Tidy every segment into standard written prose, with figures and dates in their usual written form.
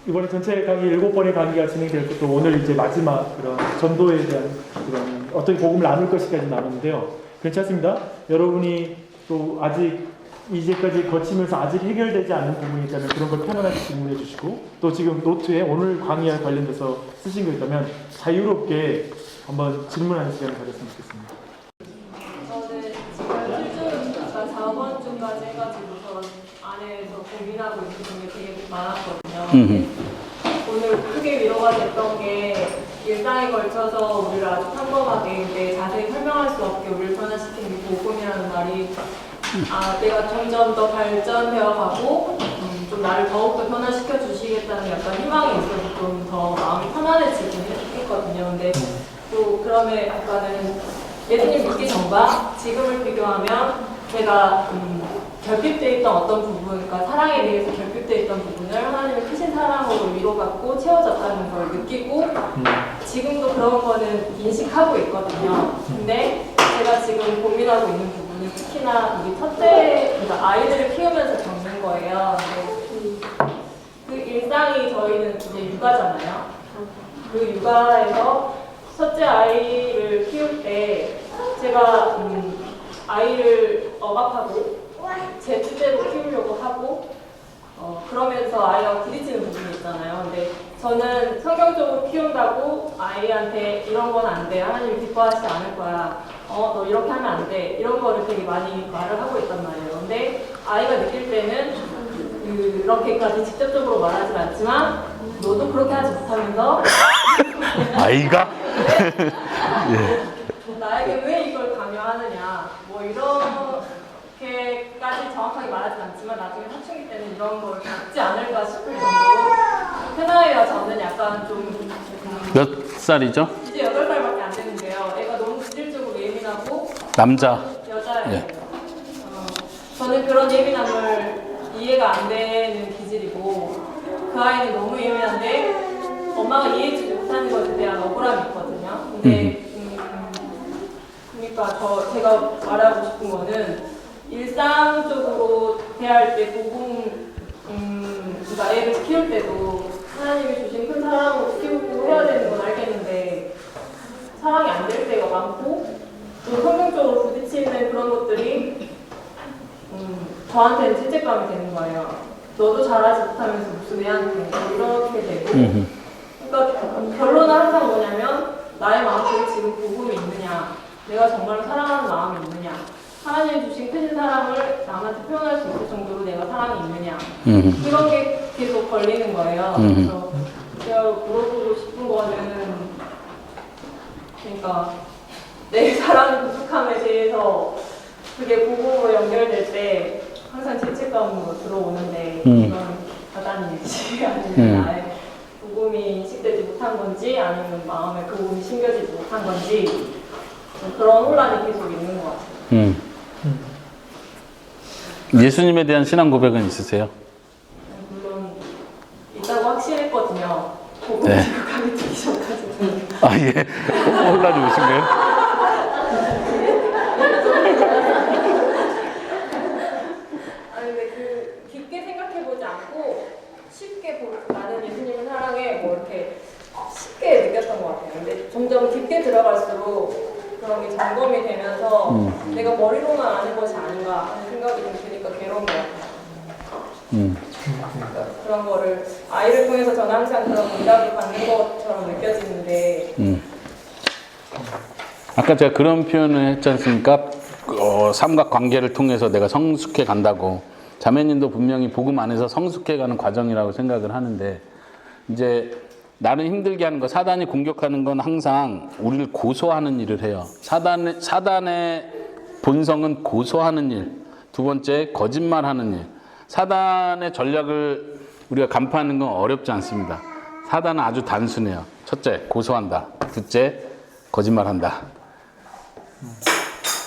이번에 전체 강의 7번의 강의가 진행될 것도 오늘 이제 마지막 그런 전도에 대한 그런 어떻게 복음을 나눌 것이까지 나눴는데요. 괜찮습니다. 여러분이 또 아직 이제까지 거치면서 아직 해결되지 않은 부분이 있다면 그런 걸 편안하게 질문해 주시고, 또 지금 노트에 오늘 강의와 관련돼서 쓰신 거 있다면 자유롭게 한번 질문하는 시간을 가졌으면 좋겠습니다. 저는 지금 7주, 그러니까 4번 주까지 해가지고서 안에서 고민하고 있는 게 되게 많았거든요. 오늘 크게 위로가 됐던 게 일상에 걸쳐서 우리를 아주 평범하게 자세히 설명할 수 없게 우리를 변화시키는 게 복음이라는 말이 내가 점점 더 발전되어 가고 좀 나를 더욱더 변화시켜 주시겠다는 약간 희망이 있어서 좀 더 마음이 편안해지긴 했거든요. 근데 또 그러면 약간은 예수님 믿기 전과 지금을 비교하면 제가 결핍되어 있던 어떤 부분, 그러니까 사랑에 대해서 결핍되어 있던 부분을 하나님의 크신 사랑으로 위로받고 채워졌다는 걸 느끼고 지금도 그런 거는 인식하고 있거든요. 근데 제가 지금 고민하고 있는 부분은 특히나 우리 첫째, 그러니까 아이들을 키우면서 겪는 거예요. 그 일상이 저희는 이제 육아잖아요. 그 육아에서 첫째 아이를 키울 때 제가 아이를 억압하고 제 뜻대로 키우려고 하고 그러면서 아이가 부딪히는 부분이 있잖아요. 근데 저는 성경적으로 키운다고 아이한테 이런 건 안 돼, 하나님이 기뻐하시지 않을 거야, 너 이렇게 하면 안 돼, 이런 거를 되게 많이 말을 하고 있단 말이에요. 근데 아이가 느낄 때는 그렇게까지 직접적으로 말하진 않지만 너도 그렇게 하지 못하면서 아이가? 나에게 왜 이걸 강요하느냐, 뭐 이렇게까지 정확하게 말하진 않지만 나중에 사춘기 때는 이런 걸 갖지 않을까 싶을 정도로 페나이와 저는 약간 좀 몇 살이죠? 이제 8살밖에 안 되는데요. 애가 너무 기질적으로 예민하고 남자. 여자예요. 예. 저는 그런 예민함을 이해가 안 되는 기질이고 그 아이는 너무 예민한데 엄마가 이해해주지 못하는 것에 대한 억울함이 있거든요. 근데 그러니까 제가 말하고 싶은 거는 일상적으로 대할 때 복음, 그러니까 애를 키울 때도 하나님이 주신 큰 사랑으로 키우고 해야 되는 건 알겠는데 사랑이 안 될 때가 많고 또 성경적으로 부딪히는 그런 것들이 저한테는 죄책감이 되는 거예요. 너도 잘하지 못하면서 무슨 애한테 이렇게 되고 그러니까 결론은 항상 뭐냐면 나의 마음속에 지금 복음이 있느냐, 내가 정말로 사랑하는 마음이 있느냐, 하나님 주신 큰 사랑을 남한테 표현할 수 있을 정도로 내가 사랑이 있느냐, 이런 게 계속 걸리는 거예요. 그래서 제가 물어보고 싶은 거는 그러니까 내 사랑 부족함에 대해서 그게 복음으로 연결될 때 항상 죄책감으로 들어오는데 이건 바다인지 아니면 나의 복음이 인식되지 못한 건지 아니면 마음에 그 복음이 심겨지지 못한 건지 그런 혼란이 계속 있는 것 같아요. 예수님에 대한 신앙 고백은 있으세요? 물론 있다고 확신했거든요. 복음 네. 지구감이 되기 전까지는. 아, 예. 혼란이 오신 거예요? 깊게 생각해보지 않고 쉽게 나는 예수님을 사랑해 뭐 이렇게 쉽게 느꼈던 것 같아요. 근데 점점 깊게 들어갈수록 그런 게 점검이 되면서 내가 머리로만 아는 것이 아닌가 하는 생각이 좀 드니까 괴로운 것 같아요. 그런 거를 아이를 통해서 저는 항상 그런 응답을 받는 것처럼 느껴지는데 아까 제가 그런 표현을 했지 않습니까? 삼각관계를 통해서 내가 성숙해 간다고. 자매님도 분명히 복음 안에서 성숙해 가는 과정이라고 생각을 하는데, 이제 나를 힘들게 하는 거, 사단이 공격하는 건 항상 우리를 고소하는 일을 해요. 사단의 본성은 고소하는 일. 두 번째, 거짓말하는 일. 사단의 전략을 우리가 간파하는 건 어렵지 않습니다. 사단은 아주 단순해요. 첫째, 고소한다. 둘째, 거짓말한다.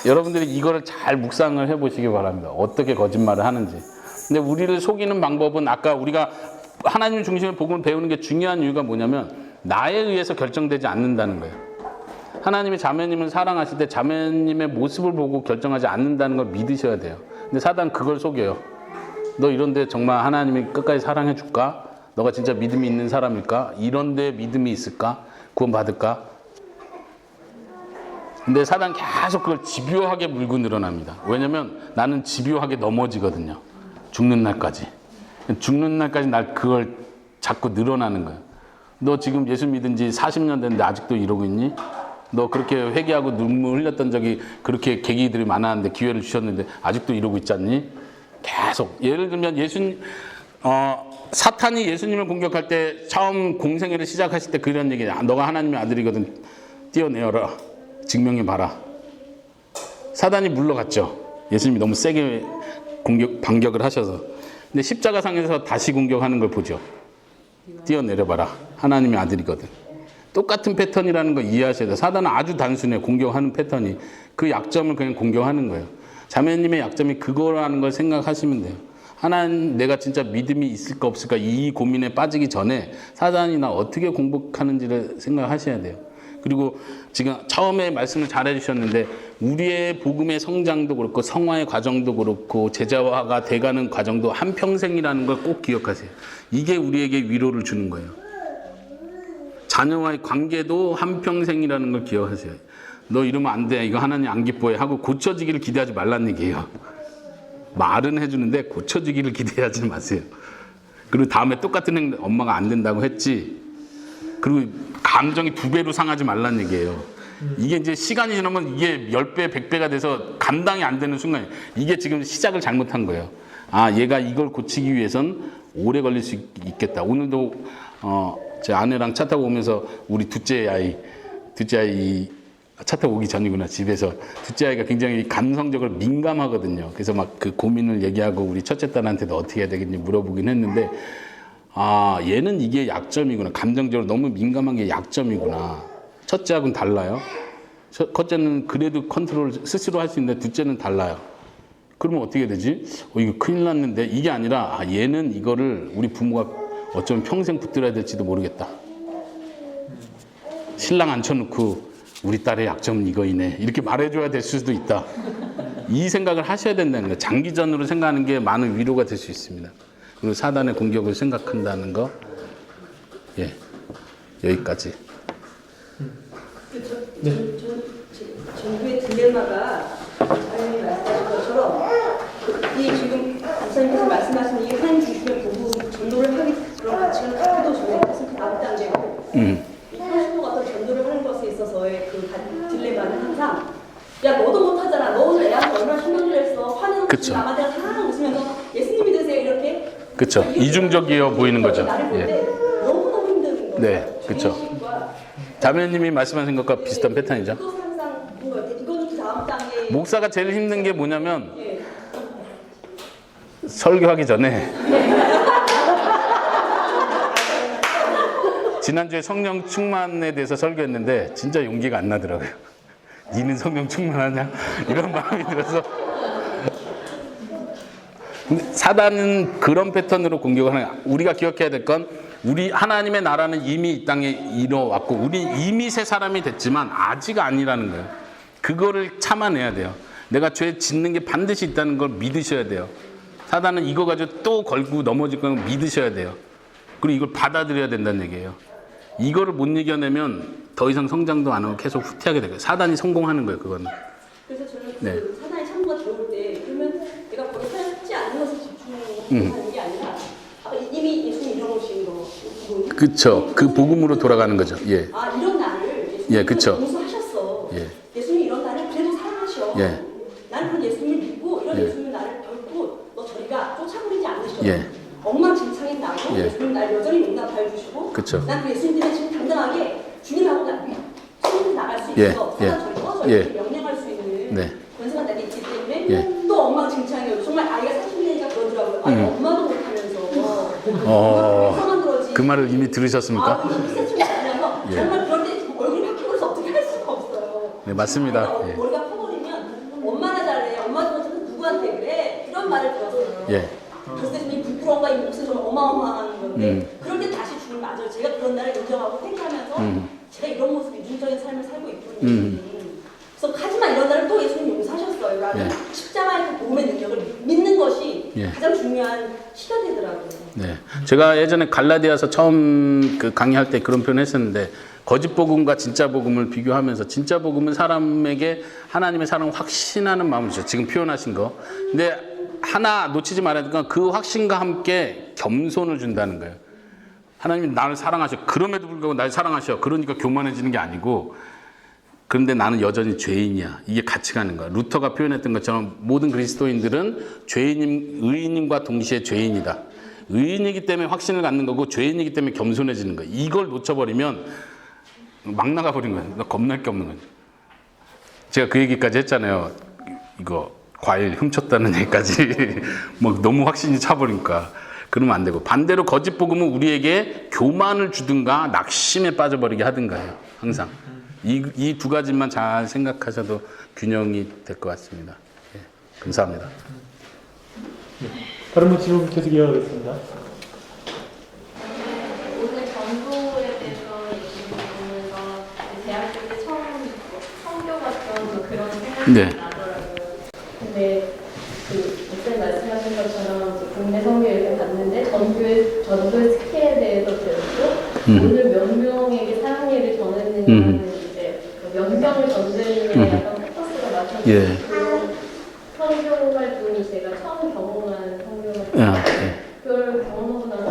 여러분들이 이거를 잘 묵상을 해보시기 바랍니다. 어떻게 거짓말을 하는지. 근데 우리를 속이는 방법은 아까 우리가 하나님 중심의 복음을 배우는 게 중요한 이유가 뭐냐면 나에 의해서 결정되지 않는다는 거예요. 하나님이 자매님을 사랑하실 때 자매님의 모습을 보고 결정하지 않는다는 걸 믿으셔야 돼요. 근데 사단 그걸 속여요. 너 이런데 정말 하나님이 끝까지 사랑해 줄까? 너가 진짜 믿음이 있는 사람일까? 이런데 믿음이 있을까? 구원받을까? 근데 사단 계속 그걸 집요하게 물고 늘어납니다. 왜냐면 나는 집요하게 넘어지거든요. 죽는 날까지. 죽는 날까지 날 그걸 자꾸 늘어나는 거예요. 너 지금 예수 믿은 지 40년 됐는데 아직도 이러고 있니? 너 그렇게 회개하고 눈물 흘렸던 적이 그렇게 계기들이 많았는데 기회를 주셨는데 아직도 이러고 있지 않니? 계속. 예를 들면 사탄이 예수님을 공격할 때 처음 공생애를 시작하실 때 그런 얘기야. 너가 하나님의 아들이거든. 뛰어내어라. 증명해봐라. 사단이 물러갔죠. 예수님이 너무 세게 반격을 하셔서. 근데 십자가상에서 다시 공격하는 걸 보죠. 뛰어내려봐라. 하나님의 아들이거든. 똑같은 패턴이라는 걸 이해하셔야 돼요. 사단은 아주 단순해. 공격하는 패턴이. 그 약점을 그냥 공격하는 거예요. 자매님의 약점이 그거라는 걸 생각하시면 돼요. 하나님, 내가 진짜 믿음이 있을까 없을까 이 고민에 빠지기 전에 사단이 나 어떻게 공격하는지를 생각하셔야 돼요. 그리고 지금 처음에 말씀을 잘 해주셨는데 우리의 복음의 성장도 그렇고 성화의 과정도 그렇고 제자화가 돼가는 과정도 한평생이라는 걸 꼭 기억하세요. 이게 우리에게 위로를 주는 거예요. 자녀와의 관계도 한평생이라는 걸 기억하세요. 너 이러면 안 돼. 이거 하나님 안 기뻐해. 하고 고쳐지기를 기대하지 말란 얘기예요. 말은 해주는데 고쳐지기를 기대하지 마세요. 그리고 다음에 똑같은 행동, 엄마가 안 된다고 했지. 그리고 감정이 2배로 상하지 말란 얘기예요. 이게 이제 시간이 지나면 이게 10배, 100배가 돼서 감당이 안 되는 순간이에요. 이게 지금 시작을 잘못한 거예요. 아, 얘가 이걸 고치기 위해선 오래 걸릴 수 있겠다. 오늘도 제 아내랑 차 타고 오면서 우리 둘째 아이 차 타고 오기 전이구나. 집에서 둘째 아이가 굉장히 감성적으로 민감하거든요. 그래서 막 그 고민을 얘기하고 우리 첫째 딸한테도 어떻게 해야 되겠니 물어보긴 했는데 아, 얘는 이게 약점이구나. 감정적으로 너무 민감한 게 약점이구나. 첫째하고는 달라요. 첫째는 그래도 컨트롤 스스로 할 수 있는데 둘째는 달라요. 그러면 어떻게 되지? 이거 큰일 났는데 이게 아니라 얘는 이거를 우리 부모가 어쩌면 평생 붙들어야 될지도 모르겠다. 신랑 앉혀놓고 우리 딸의 약점은 이거이네. 이렇게 말해줘야 될 수도 있다. 이 생각을 하셔야 된다는 거예요. 장기전으로 생각하는 게 많은 위로가 될 수 있습니다. 그리고 사단의 공격을 생각한다는 거. 예, 여기까지. 전도의 딜레마가 자연히 말씀하신 것처럼 이 지금 박사님께서 말씀하신 이 하나님 주시면 보고 전도를 하기 그런 가치는 갖기도 전에 사실 그 다음 단계고 이 현실과 어떤 전도를 하는 것에 있어서의 그 딜레마는 항상 야 너도 못하잖아. 너 오늘 애한테 얼마나 신경질 냈어. 화내는 것이 남한테 다 웃으면서 예수님 믿으세요 이렇게. 그렇죠. 이중적이어 보이는 거죠. 나를 볼 때 예. 너무너무 힘든 거예요. 네, 그렇죠. 자매님이 말씀하신 것과 비슷한 패턴이죠. 이거는 그 다음 단계. 목사가 제일 힘든 게 뭐냐면 예. 설교하기 전에 지난주에 성령 충만에 대해서 설교했는데 진짜 용기가 안 나더라고요. 니는 성령 충만하냐? 이런 마음이 들어서. 근데 사단은 그런 패턴으로 공격을 하는 거야. 우리가 기억해야 될 건 우리 하나님의 나라는 이미 이 땅에 이뤄왔고 우리 이미 새 사람이 됐지만 아직 아니라는 거예요. 그거를 참아내야 돼요. 내가 죄 짓는 게 반드시 있다는 걸 믿으셔야 돼요. 사단은 이거 가지고 또 걸고 넘어질 걸 믿으셔야 돼요. 그리고 이걸 받아들여야 된다는 얘기예요. 이거를 못 이겨내면 더 이상 성장도 안 하고 계속 후퇴하게 돼요. 사단이 성공하는 거예요, 그거는. 그래서 저는 네. 그 사단의 참고가 들어올 때 그러면 내가 거기 찾지 않는 것에 집중하는 게 아니라 이미 예수님 이뤄놓으신 거. 그쵸. 그 복음으로 돌아가는 거죠. 예. 아 이런 나를 예수님이 예, 그쵸. 용서하셨어. 예. 예수님이 이런 나를 그래도 사랑하셔. 예. 나는 그런 예수님을 믿고 이런 예. 예수님이 나를 결코 너 저리가 쫓아버리지 않으셔. 예. 엉망진창인 나고 예. 예수님 날 여전히 용납하여 주시고 그쵸. 난 그 예수님 때문에 지금 당당하게 주님하고 손을 나갈 수 예. 있어. 예. 사단 저리 꺼져 예. 이렇게 명령할 수 있는 네. 권세가 나에게 있기 때문에 예. 또 엉망진창이에요. 정말 아이가 30년이니까 그러더라고요. 아니 엄마도 못하면서 어, 들어지. 그 말을 이미 들으셨습니까? 아, 이 세충이 아니라서 예. 정말 그럴 때 얼굴이 바뀌어서 어떻게 할 수가 없어요. 네, 맞습니다. 아이가 예. 머리가 커버리면 엄마나 잘해. 엄마도 못해서 누구한테 그래. 이런 말을 들었어요. 예. 그랬을 때 이 부끄러움과 이 몫은 정말 어마어마한 건데 그럴 때 다시 주님 맞아요. 제가 그런 날을 인정하고 회개하면서 제가 이런 모습 이중적인 삶을 살고 있군요. 그래서 하지만 이런 날을 또 예수님 용서하셨어요. 라는 예. 십자가의 그 도움의 능력을 믿는 것이 예. 가장 중요한 시가 되더라고요. 네. 제가 예전에 갈라디아서 처음 그 강의할 때 그런 표현을 했었는데 거짓 복음과 진짜 복음을 비교하면서 진짜 복음은 사람에게 하나님의 사랑을 확신하는 마음을 주죠. 지금 표현하신 거. 근데 하나 놓치지 말아야 될 건 그 확신과 함께 겸손을 준다는 거예요. 하나님이 나를 사랑하셔. 그럼에도 불구하고 날 사랑하셔. 그러니까 교만해지는 게 아니고 그런데 나는 여전히 죄인이야. 이게 같이 가는 거야. 루터가 표현했던 것처럼 모든 그리스도인들은 의인님과 동시에 죄인이다. 의인이기 때문에 확신을 갖는 거고 죄인이기 때문에 겸손해지는 거야. 이걸 놓쳐버리면 막 나가버린 거예요. 나 겁날 게 없는 거죠. 제가 그 얘기까지 했잖아요. 이거 과일 훔쳤다는 얘기까지 뭐 너무 확신이 차버리니까 그러면 안 되고 반대로 거짓 복음은 우리에게 교만을 주든가 낙심에 빠져버리게 하든가요. 항상 이 두 가지만 잘 생각하셔도 균형이 될 것 같습니다. 예, 감사합니다. 다른 분 질문 계속 이어가겠습니다. 오늘 전도에 대해서 얘기를 보면서 대학교 때 처음 성교 갔던 그런 생각이 네. 나더라고요. 근데 그 목사님 말씀하신 것처럼 국내 성교를 갔는데 전도의 스킬에 대해서 배웠고 오늘 몇 명에게 사랑예를 전했느냐는 이제 몇 명을 전도했느냐에 약간 포커스가 맞춰져 예. 있고 성교 활동이 제가 처음 경험한 성교 활동 예. 그걸 경험하고 나서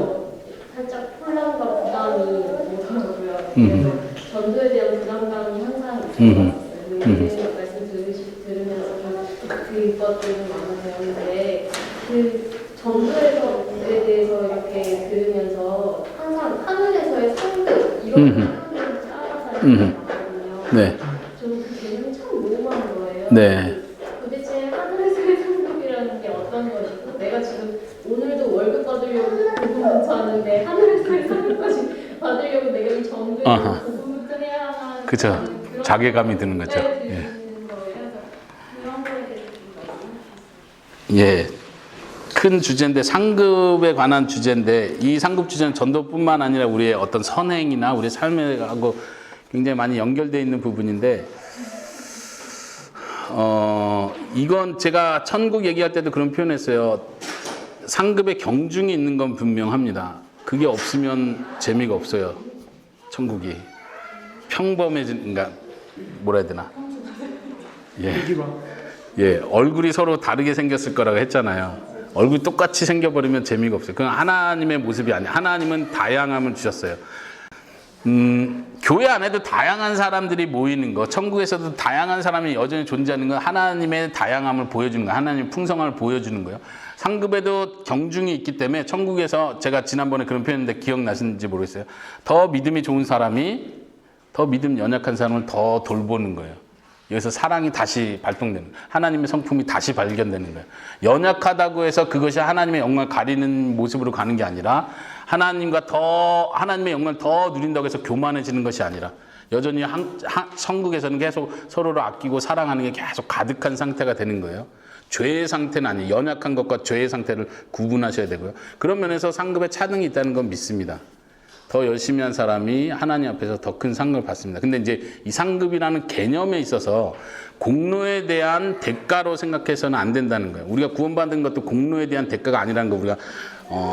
살짝 혼란과 부담이 오더라고요. 그래서 전도에 대한 부담감이 항상 있었어요. 근데 말씀 들으면서 그것들은 많이 배웠는데 그 전도에 대해서 이렇게 들으면서 항상 하늘에서의 상급 이런 상급을 따라가는 게 많거든요. 네. 저는 그 개념이 참 모호한 거예요. 네. 도대체 하늘에서의 상급이라는 게 어떤 것이고 내가 지금 오늘도 월급 받으려고 고군분투 하는데 하늘에서의 상급까지 받으려고 내가 이 전도에 고군분투 해야 하는 그죠. 그런 자괴감이 드는 거죠. 네, 예. 드는 거예요. 그래서 그런 거에 대해서 좀 말씀해 주세요. 예. 큰 주제인데 상급에 관한 주제인데 이 상급 주제는 전도뿐만 아니라 우리의 어떤 선행이나 우리 삶하고 굉장히 많이 연결되어 있는 부분인데 이건 제가 천국 얘기할 때도 그런 표현했어요. 상급의 경중이 있는 건 분명합니다. 그게 없으면 재미가 없어요. 천국이 평범해진 그러니까 뭐라 해야 되나? 예, 얼굴이 서로 다르게 생겼을 거라고 했잖아요. 얼굴이 똑같이 생겨버리면 재미가 없어요. 그건 하나님의 모습이 아니에요. 하나님은 다양함을 주셨어요. 교회 안에도 다양한 사람들이 모이는 거, 천국에서도 다양한 사람이 여전히 존재하는 건 하나님의 다양함을 보여주는 거예요. 하나님의 풍성함을 보여주는 거예요. 상급에도 경중이 있기 때문에 천국에서 제가 지난번에 그런 표현인데 기억나시는지 모르겠어요. 더 믿음이 좋은 사람이 더 믿음 연약한 사람을 더 돌보는 거예요. 여기서 사랑이 다시 발동되는 거예요. 하나님의 성품이 다시 발견되는 거예요. 연약하다고 해서 그것이 하나님의 영광을 가리는 모습으로 가는 게 아니라 하나님의 영광을 더 누린다고 해서 교만해지는 것이 아니라 여전히 천국에서는 계속 서로를 아끼고 사랑하는 게 계속 가득한 상태가 되는 거예요. 죄의 상태는 아니에요. 연약한 것과 죄의 상태를 구분하셔야 되고요. 그런 면에서 상급에 차등이 있다는 건 믿습니다. 더 열심히 한 사람이 하나님 앞에서 더 큰 상급을 받습니다. 근데 이제 이 상급이라는 개념에 있어서 공로에 대한 대가로 생각해서는 안 된다는 거예요. 우리가 구원받은 것도 공로에 대한 대가가 아니라는 거 우리가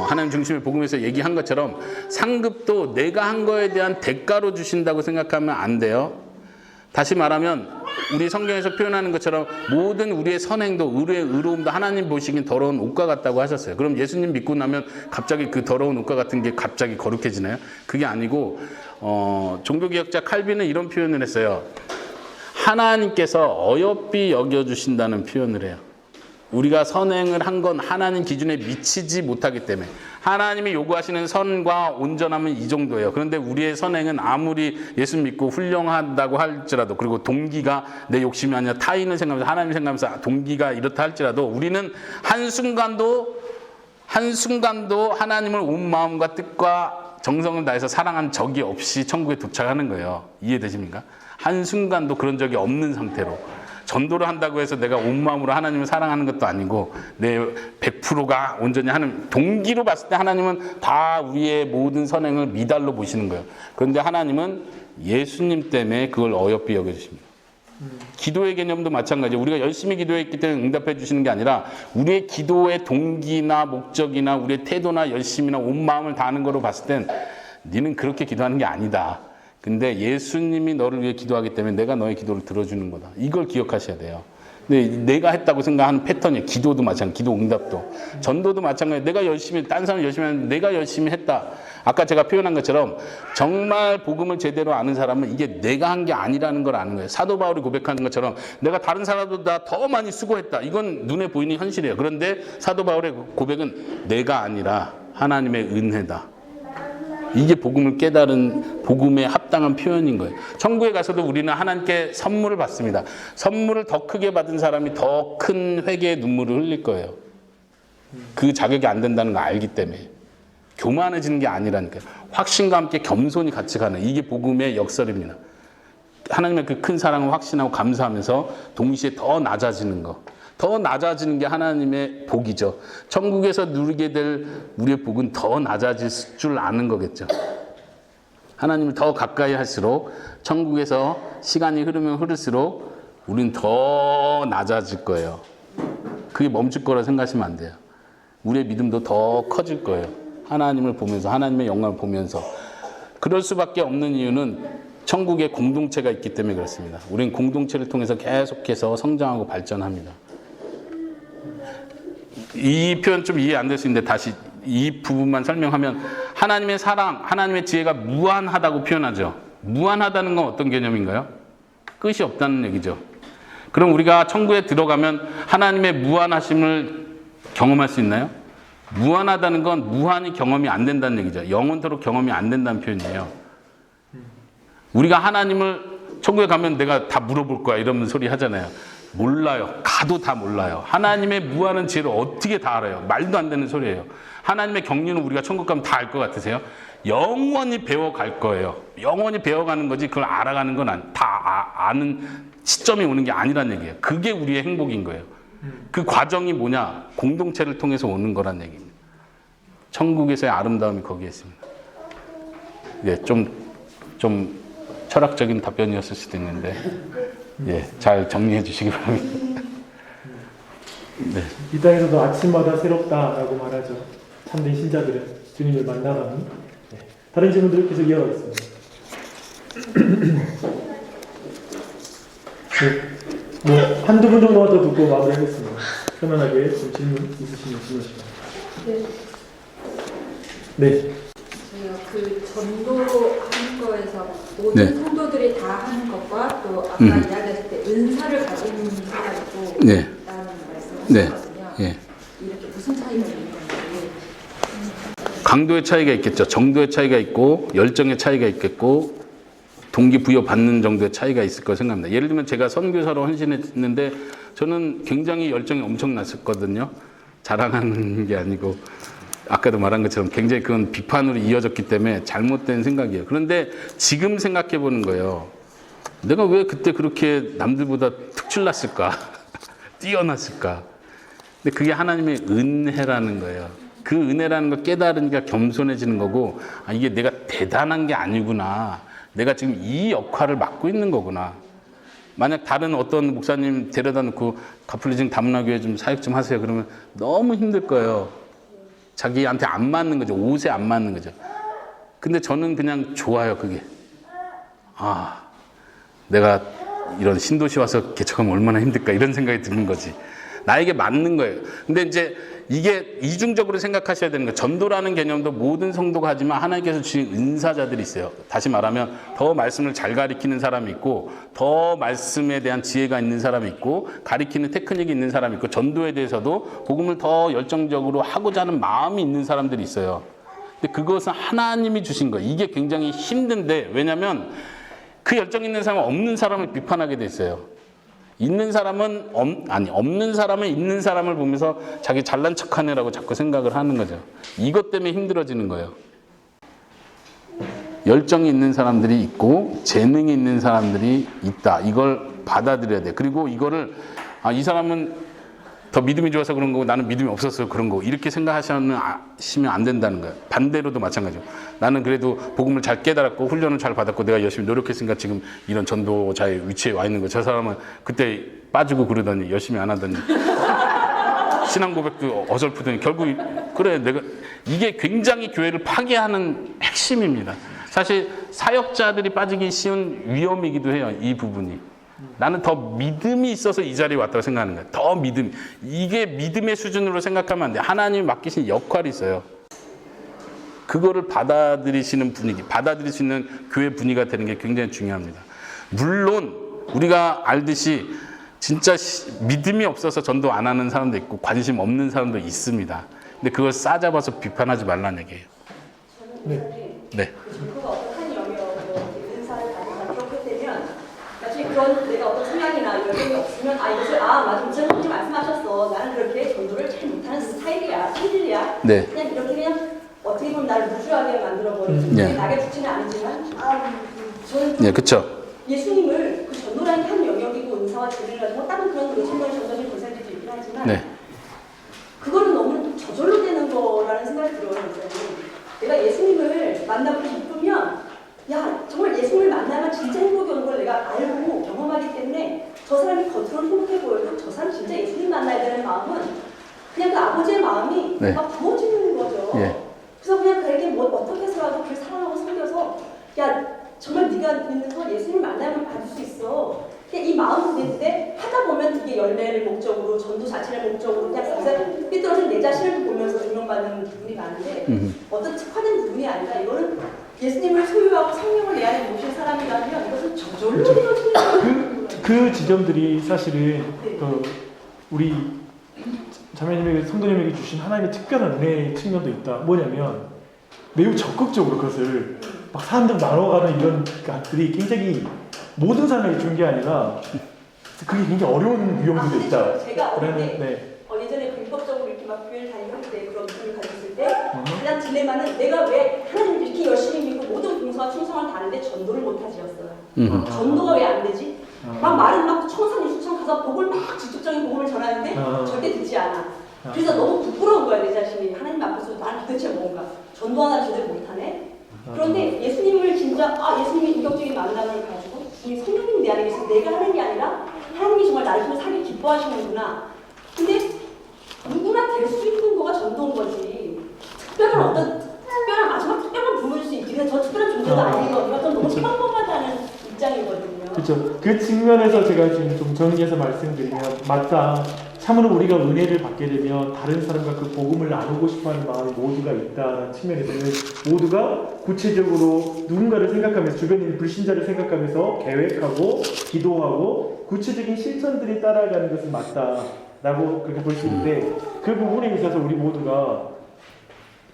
하나님 중심의 복음에서 얘기한 것처럼 상급도 내가 한 거에 대한 대가로 주신다고 생각하면 안 돼요. 다시 말하면 우리 성경에서 표현하는 것처럼 모든 우리의 선행도 의의 의로움도 하나님 보시기엔 더러운 옷과 같다고 하셨어요. 그럼 예수님 믿고 나면 갑자기 그 더러운 옷과 같은 게 갑자기 거룩해지나요? 그게 아니고 종교개혁자 칼빈은 이런 표현을 했어요. 하나님께서 어여삐 여겨주신다는 표현을 해요. 우리가 선행을 한 건 하나님 기준에 미치지 못하기 때문에 하나님이 요구하시는 선과 온전함은 이 정도예요. 그런데 우리의 선행은 아무리 예수 믿고 훌륭하다고 할지라도 그리고 동기가 내 욕심이 아니라 타인을 생각하면서 하나님 생각하면서 동기가 이렇다 할지라도 우리는 한순간도 하나님을 온 마음과 뜻과 정성을 다해서 사랑한 적이 없이 천국에 도착하는 거예요. 이해되십니까? 한순간도 그런 적이 없는 상태로 전도를 한다고 해서 내가 온 마음으로 하나님을 사랑하는 것도 아니고 내 100%가 온전히 하는 동기로 봤을 때 하나님은 다 우리의 모든 선행을 미달로 보시는 거예요. 그런데 하나님은 예수님 때문에 그걸 어여삐 여겨주십니다. 기도의 개념도 마찬가지예요. 우리가 열심히 기도했기 때문에 응답해 주시는 게 아니라 우리의 기도의 동기나 목적이나 우리의 태도나 열심이나 온 마음을 다하는 거로 봤을 땐 너는 그렇게 기도하는 게 아니다. 근데 예수님이 너를 위해 기도하기 때문에 내가 너의 기도를 들어주는 거다. 이걸 기억하셔야 돼요. 근데 내가 했다고 생각하는 패턴이에요. 기도도 마찬가지, 기도 응답도. 전도도 마찬가지예요. 내가 열심히, 딴 사람 열심히 하는데 내가 열심히 했다. 아까 제가 표현한 것처럼 정말 복음을 제대로 아는 사람은 이게 내가 한 게 아니라는 걸 아는 거예요. 사도 바울이 고백하는 것처럼 내가 다른 사람보다 더 많이 수고했다. 이건 눈에 보이는 현실이에요. 그런데 사도 바울의 고백은 내가 아니라 하나님의 은혜다. 이게 복음을 깨달은 복음에 합당한 표현인 거예요. 천국에 가서도 우리는 하나님께 선물을 받습니다. 선물을 더 크게 받은 사람이 더 큰 회개의 눈물을 흘릴 거예요. 그 자격이 안 된다는 걸 알기 때문에. 교만해지는 게 아니라니까요. 확신과 함께 겸손히 같이 가는 이게 복음의 역설입니다. 하나님의 그 큰 사랑을 확신하고 감사하면서 동시에 더 낮아지는 거. 더 낮아지는 게 하나님의 복이죠. 천국에서 누리게 될 우리의 복은 더 낮아질 줄 아는 거겠죠. 하나님을 더 가까이 할수록 천국에서 시간이 흐르면 흐를수록 우리는 더 낮아질 거예요. 그게 멈출 거라 생각하시면 안 돼요. 우리의 믿음도 더 커질 거예요. 하나님을 보면서 하나님의 영광을 보면서. 그럴 수밖에 없는 이유는 천국에 공동체가 있기 때문에 그렇습니다. 우리는 공동체를 통해서 계속해서 성장하고 발전합니다. 이 표현 좀 이해 안 될 수 있는데 다시 이 부분만 설명하면 하나님의 사랑, 하나님의 지혜가 무한하다고 표현하죠. 무한하다는 건 어떤 개념인가요? 끝이 없다는 얘기죠. 그럼 우리가 천국에 들어가면 하나님의 무한하심을 경험할 수 있나요? 무한하다는 건 무한히 경험이 안 된다는 얘기죠. 영원토록 경험이 안 된다는 표현이에요. 우리가 하나님을 천국에 가면 내가 다 물어볼 거야 이러면 소리 하잖아요. 몰라요. 가도 다 몰라요. 하나님의 무한한 지혜를 어떻게 다 알아요? 말도 안 되는 소리예요. 하나님의 경륜은 우리가 천국 가면 다 알 것 같으세요? 영원히 배워갈 거예요. 영원히 배워가는 거지 그걸 알아가는 건 다 아는 시점이 오는 게 아니란 얘기예요. 그게 우리의 행복인 거예요. 그 과정이 뭐냐? 공동체를 통해서 오는 거란 얘기입니다. 천국에서의 아름다움이 거기에 있습니다. 예, 좀 철학적인 답변이었을 수도 있는데 예, 잘 정리해 주시기 바랍니다. 네. 이 땅에서도 아침마다 새롭다라고 말하죠. 참된 신자들은 주님을 만나가니. 네. 다른 질문들을 계속 이어가겠습니다. 네. 뭐 한두 분 정도만 더 듣고 마무리하겠습니다. 편안하게 좀 질문 있으시면 질문하시면. 네. 저희가 그 전도하는 거에서 모든 성도들이 다 하는 것과 또 아까 이야기했을 때 은사를 가진 사람이 있고 라는 말씀을 하셨거든요. 이렇게 무슨 차이가 있는 건지. 강도의 차이가 있겠죠. 정도의 차이가 있고 열정의 차이가 있겠고 동기부여 받는 정도의 차이가 있을 거라 생각합니다. 예를 들면 제가 선교사로 헌신했는데 저는 굉장히 열정이 엄청났었거든요. 자랑하는 게 아니고 아까도 말한 것처럼 굉장히 그건 비판으로 이어졌기 때문에 잘못된 생각이에요. 그런데 지금 생각해 보는 거예요. 내가 왜 그때 그렇게 남들보다 특출났을까? 뛰어났을까? 근데 그게 하나님의 은혜라는 거예요. 그 은혜라는 걸 깨달으니까 겸손해지는 거고, 아, 이게 내가 대단한 게 아니구나. 내가 지금 이 역할을 맡고 있는 거구나. 만약 다른 어떤 목사님 데려다 놓고 가플리징 다문화교회 좀 사역 좀 하세요. 그러면 너무 힘들 거예요. 자기한테 안 맞는 거죠. 옷에 안 맞는 거죠. 근데 저는 그냥 좋아요, 그게. 아, 내가 이런 신도시 와서 개척하면 얼마나 힘들까 이런 생각이 드는 거지. 나에게 맞는 거예요. 근데 이제 이게 이중적으로 생각하셔야 되는 거예요. 전도라는 개념도 모든 성도가 하지만 하나님께서 주신 은사자들이 있어요. 다시 말하면 더 말씀을 잘 가리키는 사람이 있고 더 말씀에 대한 지혜가 있는 사람이 있고 가리키는 테크닉이 있는 사람이 있고 전도에 대해서도 복음을 더 열정적으로 하고자 하는 마음이 있는 사람들이 있어요. 근데 그것은 하나님이 주신 거예요. 이게 굉장히 힘든데 왜냐하면 그 열정 있는 사람은 없는 사람을 비판하게 돼 있어요. 있는 사람은 없는 사람은 있는 사람을 보면서 자기 잘난 척하네라고 자꾸 생각을 하는 거죠. 이것 때문에 힘들어지는 거예요. 열정이 있는 사람들이 있고 재능이 있는 사람들이 있다. 이걸 받아들여야 돼. 그리고 이거를 이 사람은 더 믿음이 좋아서 그런 거고 나는 믿음이 없어서 그런 거고 이렇게 생각하시면 안 된다는 거예요. 반대로도 마찬가지고 나는 그래도 복음을 잘 깨달았고 훈련을 잘 받았고 내가 열심히 노력했으니까 지금 이런 전도자의 위치에 와 있는 거예요. 저 사람은 그때 빠지고 그러더니 열심히 안 하더니 신앙 고백도 어설프더니 결국 그래 내가 이게 굉장히 교회를 파괴하는 핵심입니다. 사실 사역자들이 빠지기 쉬운 위험이기도 해요. 이 부분이. 나는 더 믿음이 있어서 이 자리에 왔다고 생각하는 거야. 더 믿음. 이게 믿음의 수준으로 생각하면 안 돼. 하나님이 맡기신 역할이 있어요. 그거를 받아들이시는 분위기, 받아들일 수 있는 교회 분위기가 되는 게 굉장히 중요합니다. 물론 우리가 알듯이 진짜 믿음이 없어서 전도 안 하는 사람도 있고 관심 없는 사람도 있습니다. 근데 그걸 싸잡아서 비판하지 말라는 얘기예요. 네. 전도가 어떤 한 영역으로 은사를 받는다 그렇게 되면 나중에 그런 내가 어떤 성향이나 열정이 없으면 이것을 맞아 목사님이 말씀하셨어. 나는 그렇게 전도를 잘 못하는 스타일이야, 체질이야. 네. 그냥 이렇게 그냥 어떻게 보면 나를 무주하게 만들어버리는 네. 낙의 주체는 아니지만 저는 네, 그렇죠. 예수님을 그 전도라는 한 영역이고 은사와 제를 가지고 다른 그런 노천명의 전도적인 권세들도 있긴 하지만 네. 그거는 너무 저절로 되는 거라는 생각이 들어요. 목사님. 내가 예수님을 만나고 기쁘면 야 정말 예수님을 만나면 진짜 행복이 오는 걸 내가 알고 경험하기 때문에 저 사람이 겉으로는 행복해 보여도 저 사람 진짜 예수님 만나야 되는 마음은 그냥 그 아버지의 마음이 네. 막 부어지는 거죠. 예. 그래서 그냥 그에게 뭐 어떻게 해서라도 그를 사랑하고 섬겨서 야 정말 네가 믿는 거 예수님 만나면 받을 수 있어. 그냥 이 마음이 되는데 하다 보면 이게 열매를 목적으로 전도 자체를 목적으로 그냥 삐뚤어진 내 자신을 보면서 조명받는 부분이 많은데 어떤 특화된 부분이 아니라 이거는 예수님을 소유하고 성령을 내 안에 모신 사람이라면 이것은 저절로 되어지는 거예요. 그 지점들이 사실은 우리 자매님에게 성도님에게 주신 하나님의 특별한 은혜의 측면도 있다. 뭐냐면 매우 적극적으로 그것을 막 사람들 나눠가는 이런 것들이 굉장히 모든 사람에게 준 게 아니라 그게 굉장히 어려운 위험도 있다. 제가 어릴 때 네. 예전에 불법적으로 이렇게 막 교회를 다니고 때 그런 믿음을 가졌을 때 가장 딜레마는 내가 왜 하나님 이렇게 열심히 믿고 모든 봉사와 충성을 다하는데 전도를 못하지였어요. 전도가 왜 안 되지? 막 말은 막 청산 유수청 가서 복을 막 직접적인 복음을 전하는데 절대 되지 않아. 그래서 너무 부끄러운 거야 내 자신이. 하나님 앞에서 난 도대체 뭔가 전도 하나 제대로 못하네. 그런데 예수님을 진짜 예수님의 인격적인 만남을 가지고 이 성령님이 내 안에 계셔서 내가 하는 게 아니라 하나님이 정말 나를 통해 살기 기뻐하시는구나. 근데 누구나 될 수 있는 거가 전도인 거지. 특별한 마지막 특별한 부분일 수 있지. 근데 저 특별한 존재가 아니거든요. 좀 너무 평범하다는 입장이거든요. 그렇죠. 그 측면에서 제가 지금 좀 정리해서 말씀드리면 맞다. 참으로 우리가 은혜를 받게 되면 다른 사람과 그 복음을 나누고 싶어하는 마음이 모두가 있다는 측면에서는 모두가 구체적으로 누군가를 생각하면서 주변에 있는 불신자를 생각하면서 계획하고 기도하고 구체적인 실천들이 따라가는 것은 맞다라고 그렇게 볼 수 있는데 그 부분에 있어서 우리 모두가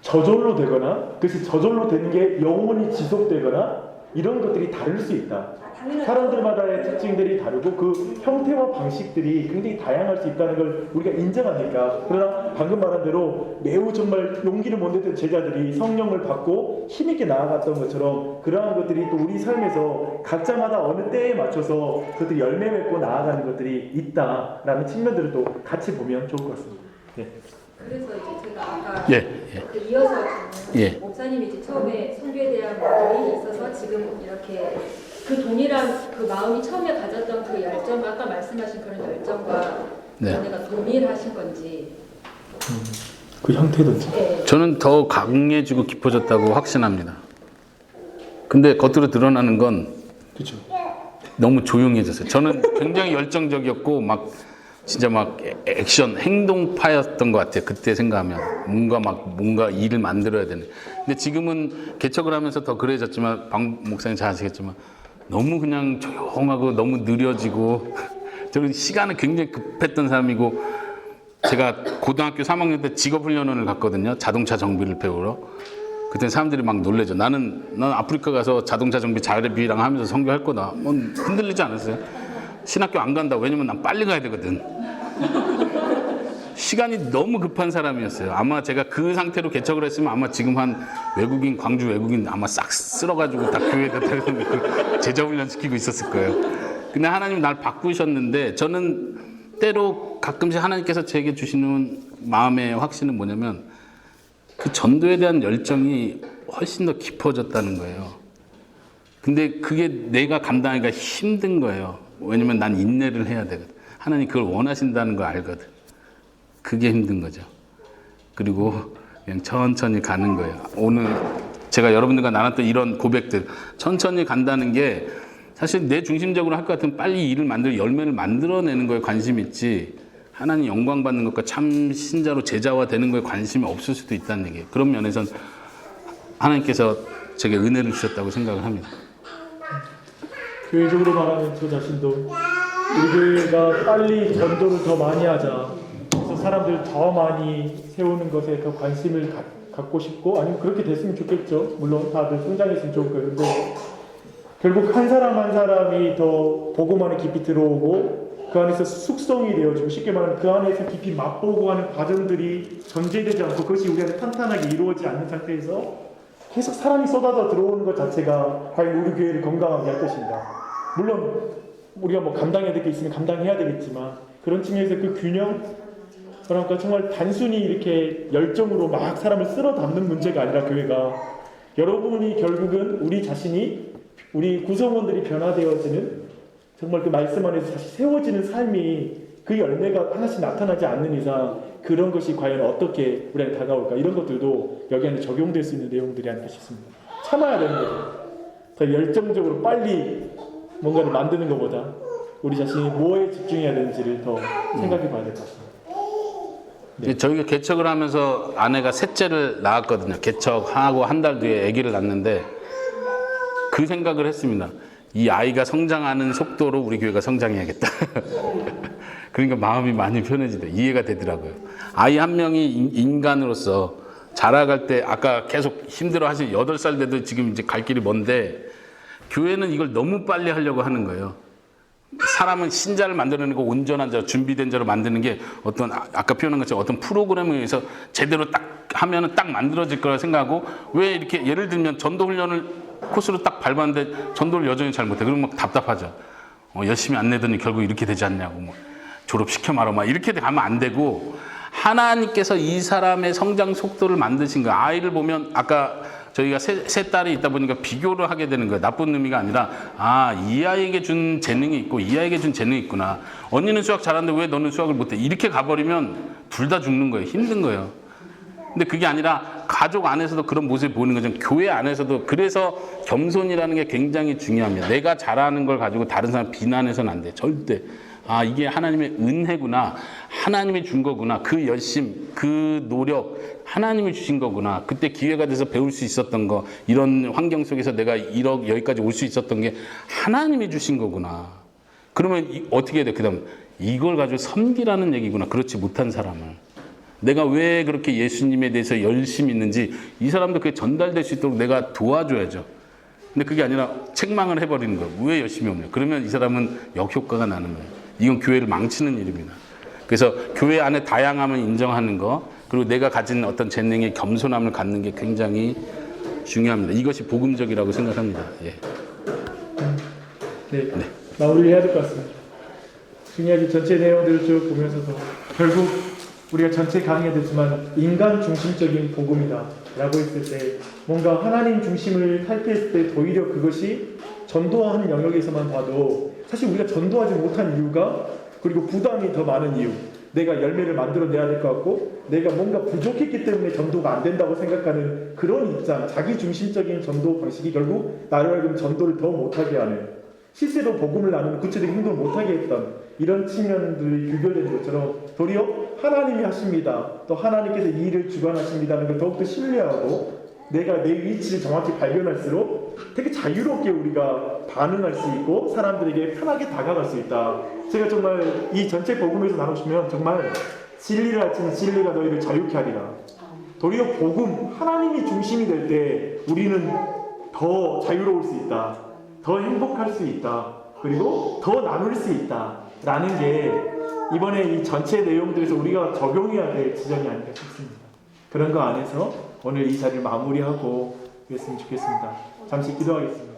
저절로 되거나 그것이 저절로 되는 게 영원히 지속되거나 이런 것들이 다를 수 있다. 사람들마다의 특징들이 다르고 그 형태와 방식들이 굉장히 다양할 수 있다는 걸 우리가 인정하니까. 그러나 방금 말한 대로 매우 정말 용기를 못 냈던 제자들이 성령을 받고 힘있게 나아갔던 것처럼 그러한 것들이 또 우리 삶에서 각자마다 어느 때에 맞춰서 그것들이 열매 맺고 나아가는 것들이 있다라는 측면들을 또 같이 보면 좋을 것 같습니다. 네. 그래서 이제 제가 아까 예. 그 이어서 예. 목사님이 이제 처음에 선교에 대한 말이 있어서 지금 이렇게 그 동일한 그 마음이 처음에 가졌던 그 열정, 아까 말씀하신 그런 열정과 연애가 동일하신 건지. 그 형태든지. 네. 저는 더 강해지고 깊어졌다고 확신합니다. 근데 겉으로 드러나는 건 그렇죠. 너무 조용해졌어요. 저는 굉장히 열정적이었고 막 진짜 막 액션 행동파였던 것 같아요. 그때 생각하면 뭔가 일을 만들어야 되는. 근데 지금은 개척을 하면서 더 그래졌지만 방 목사님 잘 아시겠지만 너무 그냥 조용하고 너무 느려지고 저는 시간은 굉장히 급했던 사람이고 제가 고등학교 3학년 때 직업훈련원을 갔거든요. 자동차 정비를 배우러. 그때 사람들이 막 놀래죠. 난 아프리카 가서 자동차 정비 자립이랑 하면서 선교할 거다. 뭐 흔들리지 않았어요. 신학교 안 간다. 왜냐면 난 빨리 가야 되거든. 시간이 너무 급한 사람이었어요. 아마 제가 그 상태로 개척을 했으면 아마 지금 한 외국인, 광주 외국인 아마 싹 쓸어가지고 다 교회에다 제자훈련 시키고 있었을 거예요. 근데 하나님 날 바꾸셨는데 저는 때로 가끔씩 하나님께서 제게 주시는 마음의 확신은 뭐냐면 그 전도에 대한 열정이 훨씬 더 깊어졌다는 거예요. 근데 그게 내가 감당하기가 힘든 거예요. 왜냐면 난 인내를 해야 되거든. 하나님 그걸 원하신다는 걸 알거든. 그게 힘든 거죠. 그리고 그냥 천천히 가는 거예요. 오늘 제가 여러분들과 나눴던 이런 고백들, 천천히 간다는 게 사실 내 중심적으로 할 것 같으면 빨리 일을 열매를 만들어내는 거에 관심이 있지, 하나님 영광 받는 것과 참 신자로 제자화 되는 거에 관심이 없을 수도 있다는 얘기예요. 그런 면에선 하나님께서 제게 은혜를 주셨다고 생각을 합니다. 교회적으로 말하면 저 자신도 우리 교회가 빨리 전도를 더 많이 하자, 그래서 사람들 더 많이 세우는 것에 더 관심을 갖고 싶고, 아니면 그렇게 됐으면 좋겠죠. 물론 다들 성장했으면 좋을 거예요. 근데 결국 한 사람 한 사람이 더 복음 안에 깊이 들어오고 그 안에서 숙성이 되어지고, 쉽게 말하면 그 안에서 깊이 맛보고 하는 과정들이 전제되지 않고 그것이 우리한테 탄탄하게 이루어지지 않는 상태에서 계속 사람이 쏟아져 들어오는 것 자체가 과연 우리 교회를 건강하게 할 것인가. 물론 우리가 뭐 감당해야 될 게 있으면 감당해야 되겠지만, 그런 측면에서 그 균형, 그러니까 정말 단순히 이렇게 열정으로 막 사람을 쓸어 담는 문제가 아니라, 교회가 여러분이 결국은 우리 자신이, 우리 구성원들이 변화되어지는, 정말 그 말씀 안에서 다시 세워지는 삶이, 그 열매가 하나씩 나타나지 않는 이상 그런 것이 과연 어떻게 우리한테 다가올까, 이런 것들도 여기 안에 적용될 수 있는 내용들이 아닐까 싶습니다. 참아야 되는 거죠. 더 열정적으로 빨리 뭔가를 만드는 것보다 우리 자신이 뭐에 집중해야 되는지를 더 생각해 봐야 될 것 같습니다. 네. 저희가 개척을 하면서 아내가 셋째를 낳았거든요. 개척하고 한 달 뒤에 아기를 낳는데 그 생각을 했습니다. 이 아이가 성장하는 속도로 우리 교회가 성장해야겠다. 그러니까 마음이 많이 편해지다. 이해가 되더라고요. 아이 한 명이 인간으로서 자라갈 때, 아까 계속 힘들어 하신 8살 돼도 지금 이제 갈 길이 먼데, 교회는 이걸 너무 빨리 하려고 하는 거예요. 사람은 신자를 만들어내는 거, 온전한 자, 준비된 자로 만드는 게 어떤, 아까 표현한 것처럼 어떤 프로그램에 의해서 제대로 딱 하면은 딱 만들어질 거라 생각하고, 왜 이렇게 예를 들면 전도 훈련을 코스로 딱 밟았는데 전도를 여전히 잘 못해. 그러면 막 답답하죠. 열심히 안 내더니 결국 이렇게 되지 않냐고, 뭐 졸업시켜 말아, 막 이렇게 가면 안 되고, 하나님께서 이 사람의 성장 속도를 만드신 거예요. 아이를 보면, 아까 저희가 세 딸이 있다 보니까 비교를 하게 되는 거예요. 나쁜 의미가 아니라, 이 아이에게 준 재능이 있고 이 아이에게 준 재능이 있구나. 언니는 수학 잘하는데 왜 너는 수학을 못해? 이렇게 가버리면 둘 다 죽는 거예요. 힘든 거예요. 근데 그게 아니라 가족 안에서도 그런 모습이 보이는 거죠. 교회 안에서도. 그래서 겸손이라는 게 굉장히 중요합니다. 내가 잘하는 걸 가지고 다른 사람 비난해서는 안 돼. 절대. 이게 하나님의 은혜구나. 하나님이 준 거구나. 그 열심, 그 노력, 하나님이 주신 거구나. 그때 기회가 돼서 배울 수 있었던 거, 이런 환경 속에서 내가 여기까지 올 수 있었던 게 하나님이 주신 거구나. 그러면 어떻게 해야 돼? 그 다음, 이걸 가지고 섬기라는 얘기구나. 그렇지 못한 사람을. 내가 왜 그렇게 예수님에 대해서 열심히 있는지 이 사람도 그게 전달될 수 있도록 내가 도와줘야죠. 근데 그게 아니라 책망을 해버리는 거예요. 왜 열심히 없냐. 그러면 이 사람은 역효과가 나는 거예요. 이건 교회를 망치는 일입니다. 그래서 교회 안에 다양함을 인정하는 거, 그리고 내가 가진 어떤 재능의 겸손함을 갖는 게 굉장히 중요합니다. 이것이 복음적이라고 생각합니다. 예. 네. 마무리해야 될 것 같습니다. 중요하게 전체 내용들을 쭉 보면서도 결국 우리가 전체 강의에 됐지만 인간 중심적인 복음이다 라고 했을 때, 뭔가 하나님 중심을 탈피했을 때 오히려 그것이 전도하는 영역에서만 봐도 사실 우리가 전도하지 못한 이유가, 그리고 부담이 더 많은 이유, 내가 열매를 만들어내야 될 것 같고 내가 뭔가 부족했기 때문에 전도가 안 된다고 생각하는 그런 입장, 자기 중심적인 전도 방식이 결국 나를 알고 전도를 더 못하게 하는, 실제로 복음을 나누는 구체적인 행동을 못하게 했던 이런 측면들이 규결되는 것처럼, 도리어 하나님이 하십니다, 또 하나님께서 이 일을 주관하십니다는 걸 더욱더 신뢰하고 내가 내 위치를 정확히 발견할수록 되게 자유롭게 우리가 반응할 수 있고 사람들에게 편하게 다가갈 수 있다. 제가 정말 이 전체 복음에서 나누시면 정말 진리를 알지는 진리가 너희를 자유케 하리라. 도리어 복음, 하나님이 중심이 될 때 우리는 더 자유로울 수 있다, 더 행복할 수 있다, 그리고 더 나눌 수 있다 라는 게 이번에 이 전체 내용들에서 우리가 적용해야 될 지점이 아닐까 싶습니다. 그런 거 안에서 오늘 이 자리를 마무리하고 그랬으면 좋겠습니다. 잠시 기도하겠습니다.